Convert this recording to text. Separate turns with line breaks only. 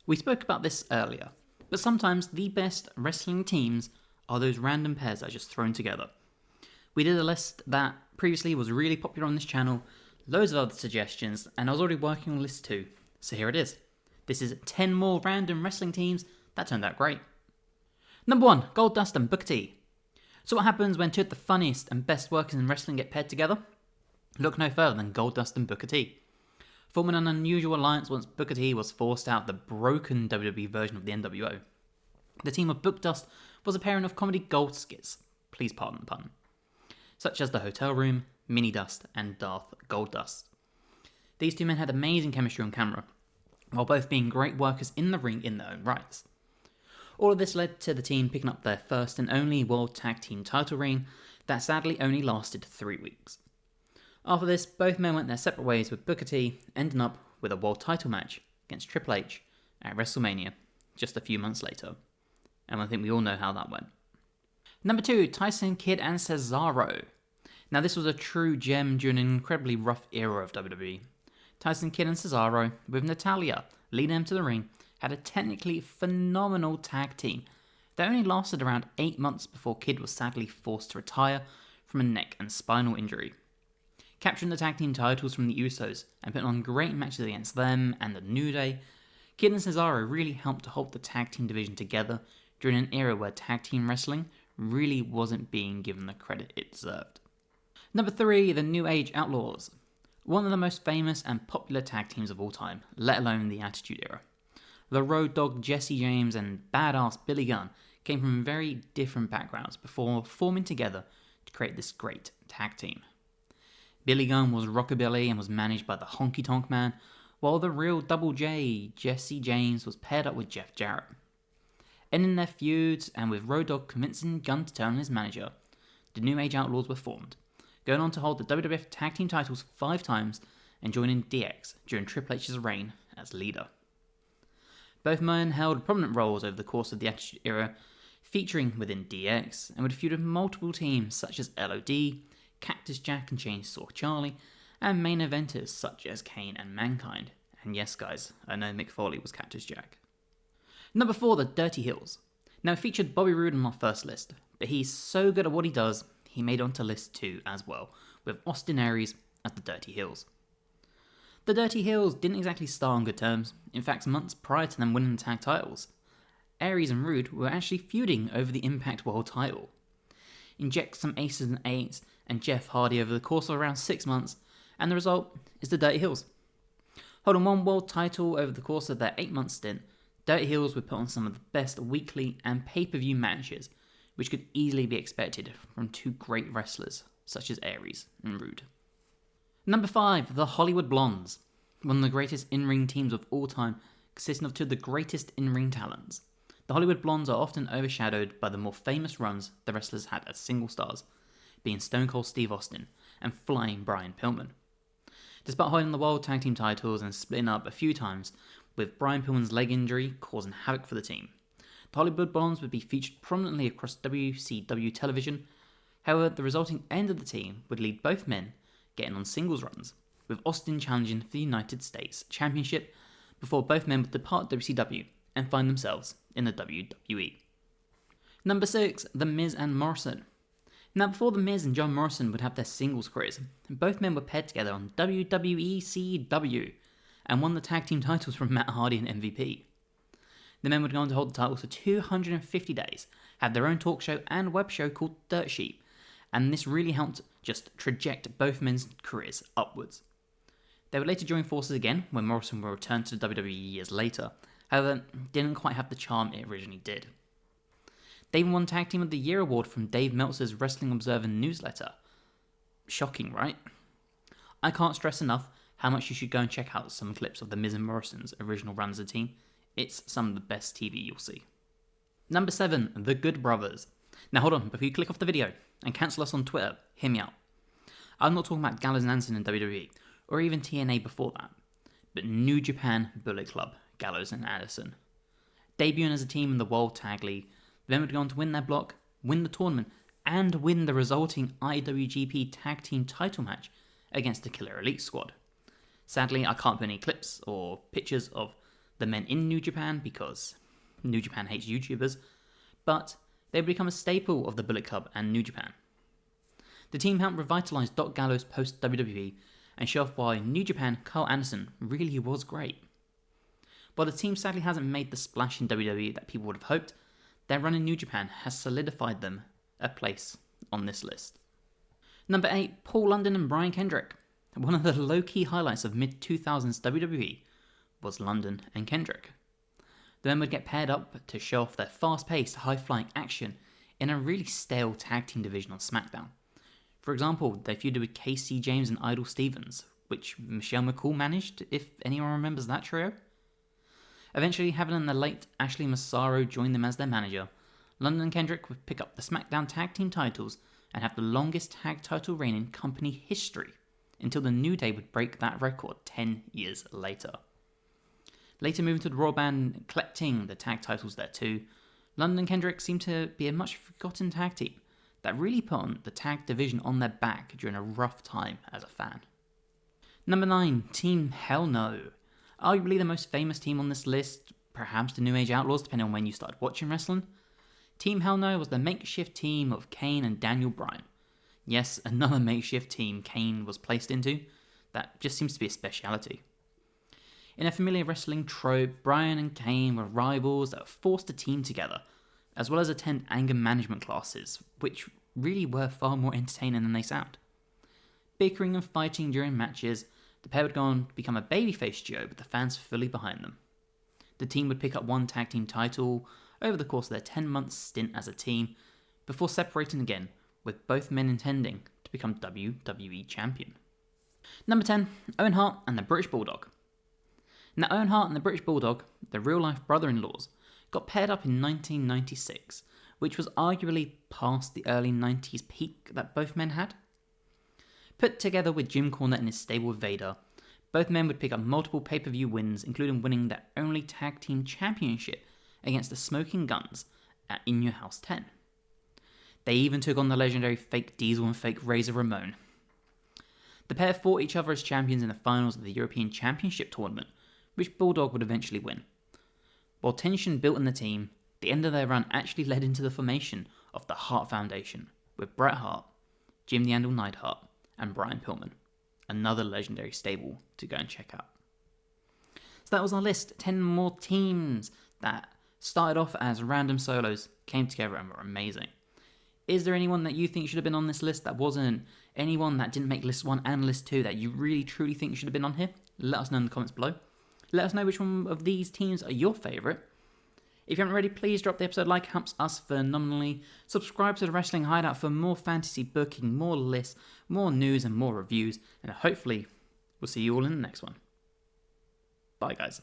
We spoke about this earlier, but sometimes the best wrestling teams are those random pairs that are just thrown together. We did a list that previously was really popular on this channel, loads of other suggestions, and I was already working on list 2, so here it is. This is 10 more random wrestling teams that turned out great. Number 1, Goldust and Booker T. So what happens when two of the funniest and best workers in wrestling get paired together? Look no further than Goldust and Booker T. Forming an unusual alliance once Booker T was forced out of the broken WWE version of the NWO. The team of Bookdust was a pairing of comedy gold skits, please pardon the pun, such as The Hotel Room, Mini Dust, and Darth Goldust. These two men had amazing chemistry on camera, while both being great workers in the ring in their own rights. All of this led to the team picking up their first and only World Tag Team title reign that sadly only lasted 3 weeks. After this, both men went their separate ways, with Booker T ending up with a world title match against Triple H at WrestleMania just a few months later. And I think we all know how that went. Number 2, Tyson Kidd and Cesaro. Now this was a true gem during an incredibly rough era of WWE. Tyson Kidd and Cesaro, with Natalya leading them to the ring, had a technically phenomenal tag team that only lasted around 8 months before Kidd was sadly forced to retire from a neck and spinal injury. Capturing the tag team titles from the Usos and putting on great matches against them and the New Day, Kidd and Cesaro really helped to hold the tag team division together during an era where tag team wrestling really wasn't being given the credit it deserved. Number 3, the New Age Outlaws. One of the most famous and popular tag teams of all time, let alone the Attitude Era. The Road Dogg Jesse James and badass Billy Gunn came from very different backgrounds before forming together to create this great tag team. Billy Gunn was rockabilly and was managed by the Honky Tonk Man, while the real Double J, Jesse James, was paired up with Jeff Jarrett. Ending their feuds, and with Road Dogg convincing Gunn to turn on his manager, the New Age Outlaws were formed, going on to hold the WWF Tag Team titles 5 times and joining DX during Triple H's reign as leader. Both men held prominent roles over the course of the Attitude Era, featuring within DX, and would feud with multiple teams such as LOD, Cactus Jack and Chainsaw Charlie, and main eventers such as Kane and Mankind. And yes guys, I know Mick Foley was Cactus Jack. Number 4, the Dirty Hills. Now it featured Bobby Roode on our first list, but he's so good at what he does, he made onto list 2 as well, with Austin Aries as the Dirty Hills. The Dirty Hills didn't exactly start on good terms. In fact, months prior to them winning the tag titles, Aries and Roode were actually feuding over the Impact World title. Inject some aces and eights and Jeff Hardy over the course of around 6 months, and the result is the Dirty Hills. Holding one world title over the course of their 8-month stint, Dirty Hills would put on some of the best weekly and pay-per-view matches, which could easily be expected from two great wrestlers such as Aries and Roode. Number 5, the Hollywood Blondes. One of the greatest in-ring teams of all time, consisting of two of the greatest in-ring talents. The Hollywood Blondes are often overshadowed by the more famous runs the wrestlers had as single stars, being Stone Cold Steve Austin and Flying Brian Pillman. Despite holding the World Tag Team titles and splitting up a few times, with Brian Pillman's leg injury causing havoc for the team, the Hollywood Blondes would be featured prominently across WCW television. However, the resulting end of the team would lead both men getting on singles runs, with Austin challenging for the United States Championship before both men would depart WCW and find themselves in the WWE. Number 6, the Miz and Morrison. Now, before the Miz and John Morrison would have their singles careers, both men were paired together on WWE CW and won the tag team titles from Matt Hardy and MVP. The men would go on to hold the titles for 250 days, have their own talk show and web show called Dirt Sheet, and this really helped just traject both men's careers upwards. They would later join forces again when Morrison would return to the WWE years later, however, didn't quite have the charm it originally did. They even won Tag Team of the Year award from Dave Meltzer's Wrestling Observer newsletter. Shocking, right? I can't stress enough how much you should go and check out some clips of the Miz and Morrison's original run as a team. It's some of the best TV you'll see. Number 7, the Good Brothers. Now hold on, before you click off the video and cancel us on Twitter, hear me out. I'm not talking about Gallows and Anderson in WWE, or even TNA before that, but New Japan Bullet Club, Gallows and Anderson. Debuting as a team in the World Tag League, then would go on to win their block, win the tournament, and win the resulting IWGP Tag Team title match against the Killer Elite Squad. Sadly, I can't put any clips or pictures of the men in New Japan because New Japan hates YouTubers, but they would become a staple of the Bullet Club and New Japan. The team helped revitalise Doc Gallows post WWE and show off why New Japan Carl Anderson really was great. While the team sadly hasn't made the splash in WWE that people would have hoped, their run in New Japan has solidified them a place on this list. Number 8, Paul London and Brian Kendrick. One of the low-key highlights of mid-2000s WWE was London and Kendrick. The men would get paired up to show off their fast-paced, high-flying action in a really stale tag team division on SmackDown. For example, they feuded with KC James and Idol Stevens, which Michelle McCool managed, if anyone remembers that trio. Eventually, having the late Ashley Massaro join them as their manager, London and Kendrick would pick up the SmackDown tag team titles and have the longest tag title reign in company history, until the New Day would break that record 10 years later. Later moving to the Raw band and collecting the tag titles there too, London and Kendrick seemed to be a much forgotten tag team that really put on the tag division on their back during a rough time as a fan. Number 9, Team Hell No. Arguably the most famous team on this list, perhaps the New Age Outlaws depending on when you started watching wrestling. Team Hell No was the makeshift team of Kane and Daniel Bryan. Yes, another makeshift team Kane was placed into. That just seems to be a speciality. In a familiar wrestling trope, Bryan and Kane were rivals that were forced to team together, as well as attend anger management classes, which really were far more entertaining than they sound. Bickering and fighting during matches, the pair would go on to become a babyface duo with the fans fully behind them. The team would pick up one tag team title over the course of their 10-month stint as a team, before separating again, with both men intending to become WWE champion. Number 10, Owen Hart and the British Bulldog. Now Owen Hart and the British Bulldog, the real-life brother-in-laws, got paired up in 1996, which was arguably past the early 90s peak that both men had. Put together with Jim Cornette and his stable with Vader, both men would pick up multiple pay-per-view wins, including winning their only tag team championship against the Smoking Guns at In Your House 10. They even took on the legendary fake Diesel and fake Razor Ramon. The pair fought each other as champions in the finals of the European Championship tournament, which Bulldog would eventually win. While tension built in the team, the end of their run actually led into the formation of the Hart Foundation, with Bret Hart, Jim the Anvil Neidhart, and Brian Pillman, another legendary stable to go and check out. So that was our list, 10 more teams that started off as random solos, came together and were amazing. Is there anyone that you think should have been on this list that wasn't? Anyone that didn't make list 1 and list 2 that you really truly think should have been on here? Let us know in the comments below. Let us know which one of these teams are your favourite. If you haven't already, please drop the episode like, it helps us phenomenally. Subscribe to the Wrestling Hideout for more fantasy booking, more lists, more news and more reviews. And hopefully we'll see you all in the next one. Bye guys.